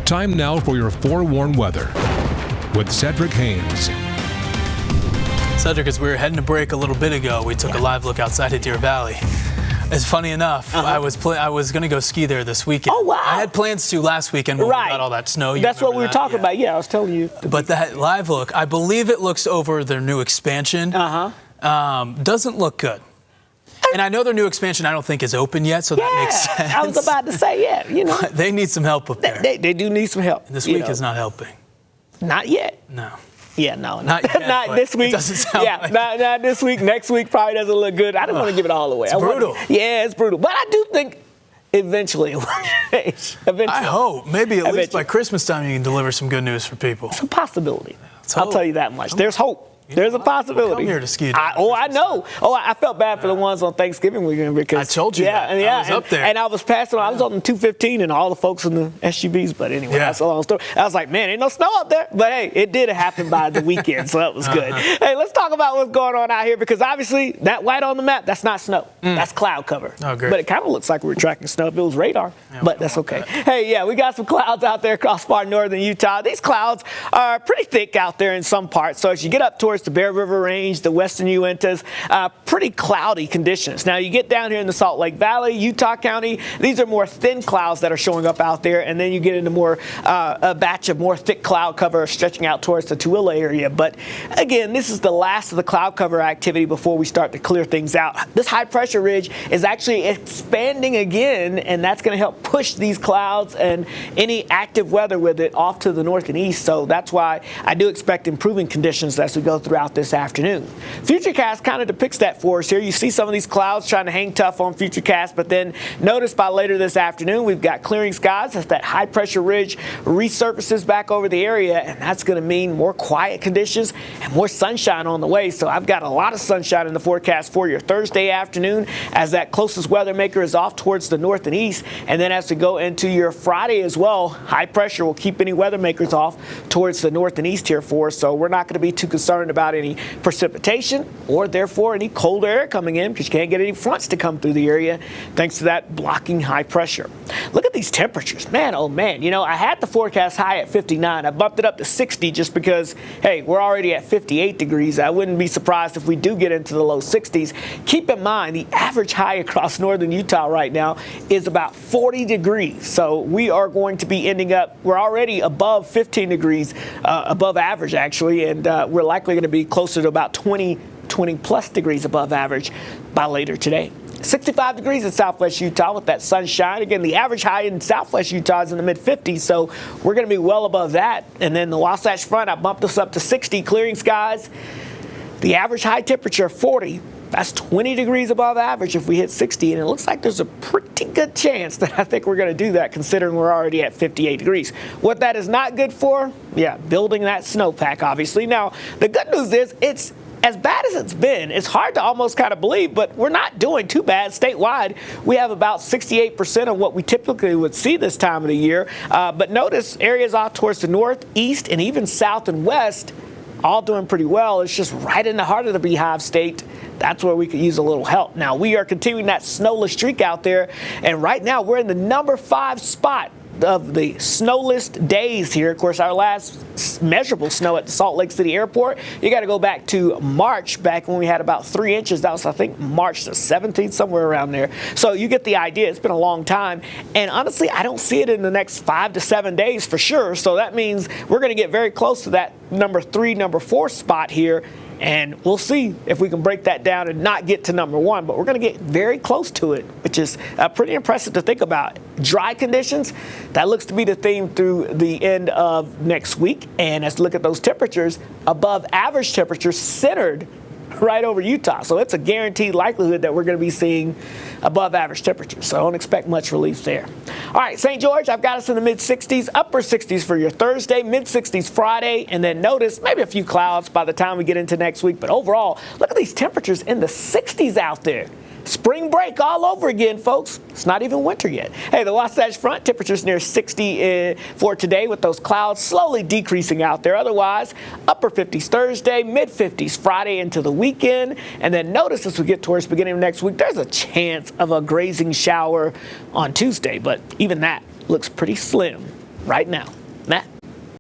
Time now for your forewarned weather with Cedric Haynes. Cedric, as we were heading to break a little bit ago, we took a live look outside of Deer Valley. It's funny enough, I was going to go ski there this weekend. Oh, wow. I had plans to last weekend when we got all that snow. That's what we were talking about. Yeah, I was telling you. But that live look, I believe it looks over their new expansion. Doesn't look good. And I know their new expansion I don't think is open yet, so that makes sense. I was about to say, But they need some help up there. They do need some help. And this week is not helping. Not yet. No. Yeah, no. Not yet, not this week. It doesn't sound like not this week. Next week probably doesn't look good. I don't want to give it all away. It's brutal. It's brutal. But I do think eventually it will change. Eventually. I hope. Maybe at least by Christmas time you can deliver some good news for people. It's a possibility. I'll tell you that much. There's hope. There's a possibility. I'm here to ski. I know. I felt bad for the ones on Thanksgiving weekend because I told you that. I was up there. And I was passing on. I was on the 215 and all the folks in the SUVs. But anyway, that's a long story. I was like, man, ain't no snow up there. But hey, it did happen by the weekend, so that was good. Hey, let's talk about what's going on out here because obviously that white on the map, that's not snow. That's cloud cover. Oh, great. But it kind of looks like we're tracking snow if it was radar. But that's okay. Hey, we got some clouds out there across far northern Utah. These clouds are pretty thick out there in some parts. So as you get up towards the Bear River Range, the western Uintas, pretty cloudy conditions. Now you get down here in the Salt Lake Valley, Utah County, these are more thin clouds that are showing up out there, and then you get into more a batch of more thick cloud cover stretching out towards the Tooele area. But again, this is the last of the cloud cover activity before we start to clear things out. This high pressure ridge is actually expanding again, and that's going to help push these clouds and any active weather with it off to the north and east. So that's why I do expect improving conditions as we go throughout this afternoon. Futurecast kind of depicts that for us here. You see some of these clouds trying to hang tough on Futurecast, but then notice by later this afternoon we've got clearing skies as that high pressure ridge resurfaces back over the area, and that's going to mean more quiet conditions and more sunshine on the way. So I've got a lot of sunshine in the forecast for your Thursday afternoon as that closest weather maker is off towards the north and east, and then as we go into your Friday as well, high pressure will keep any weather makers off towards the north and east here for us. So we're not going to be too concerned about any precipitation or therefore any cold air coming in because you can't get any fronts to come through the area thanks to that blocking high pressure. Look at these temperatures. Man, oh man. I had the forecast high at 59. I bumped it up to 60 just because, hey, we're already at 58 degrees. I wouldn't be surprised if we do get into the low 60s. Keep in mind, the average high across northern Utah right now is about 40 degrees. So we are going to be ending up, we're already above 15 degrees, above average actually, and we're likely going to be closer to about 20 plus degrees above average by later today. 65 degrees in southwest Utah with that sunshine. Again, the average high in southwest Utah is in the mid-50s, so we're going to be well above that. And then the Wasatch Front, I bumped us up to 60, clearing skies. The average high temperature, 40. That's 20 degrees above average if we hit 60, and it looks like there's a pretty good chance that I think we're going to do that considering we're already at 58 degrees. What that is not good for, building that snowpack, obviously. Now, the good news is it's as bad as it's been, it's hard to almost kind of believe, but we're not doing too bad statewide. We have about 68% of what we typically would see this time of the year. But notice areas off towards the north, east, and even south and west all doing pretty well. It's just right in the heart of the Beehive state. That's where we could use a little help. Now, we are continuing that snowless streak out there, and right now we're in the number 5 spot of the snowless days here. Of course, our last measurable snow at the Salt Lake City Airport, you got to go back to March, back when we had about 3 inches. That was, I think, March the 17th, somewhere around there. So you get the idea. It's been a long time. And honestly, I don't see it in the next 5 to 7 days for sure. So that means we're going to get very close to that number 3, number 4 spot here. And we'll see if we can break that down and not get to number 1. But we're going to get very close to it, which is pretty impressive to think about. Dry conditions, that looks to be the theme through the end of next week. And as we look at those temperatures, above average temperatures centered right over Utah. So it's a guaranteed likelihood that we're going to be seeing above average temperatures. So I don't expect much relief there. All right, St. George, I've got us in the mid-60s, upper 60s for your Thursday, mid-60s Friday, and then notice maybe a few clouds by the time we get into next week. But overall, look at these temperatures in the 60s out there. Spring break all over again, folks. It's not even winter yet. Hey, the Wasatch Front, temperatures near 60 for today with those clouds slowly decreasing out there. Otherwise, upper 50s Thursday, mid-50s Friday into the weekend. And then notice as we get towards the beginning of next week, there's a chance of a grazing shower on Tuesday. But even that looks pretty slim. right now. Matt?